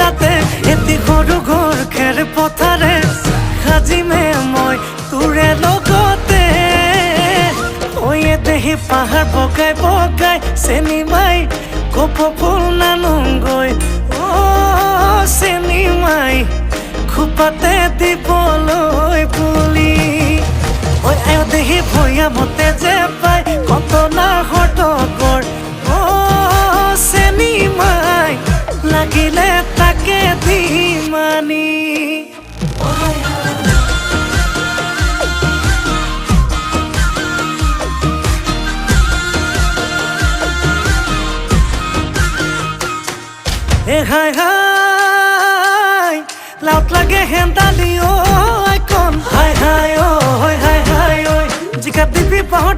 তাতে এটি সৰু ঘৰ খেৰ পথাৰে সাজিমে মই তোৰে লগতে ওয়ে দেহি পাহাৰ বগাই বগাই চেনি মাই কপৌ ফুল নানুংগৈ চেনি মাই খোপাতে দিবলৈ বুলি ঐ আয় দেহি ভৈয়ামতে যে পাই কটনা হতকৰ চেনি মাই লাগিলে তাকে দিমানি হাই হাই লাউট লাগে হেন্দালি ঐ কন হাই হাই ঐ হাই হাই ঐ জিকা দিবি পাহৰ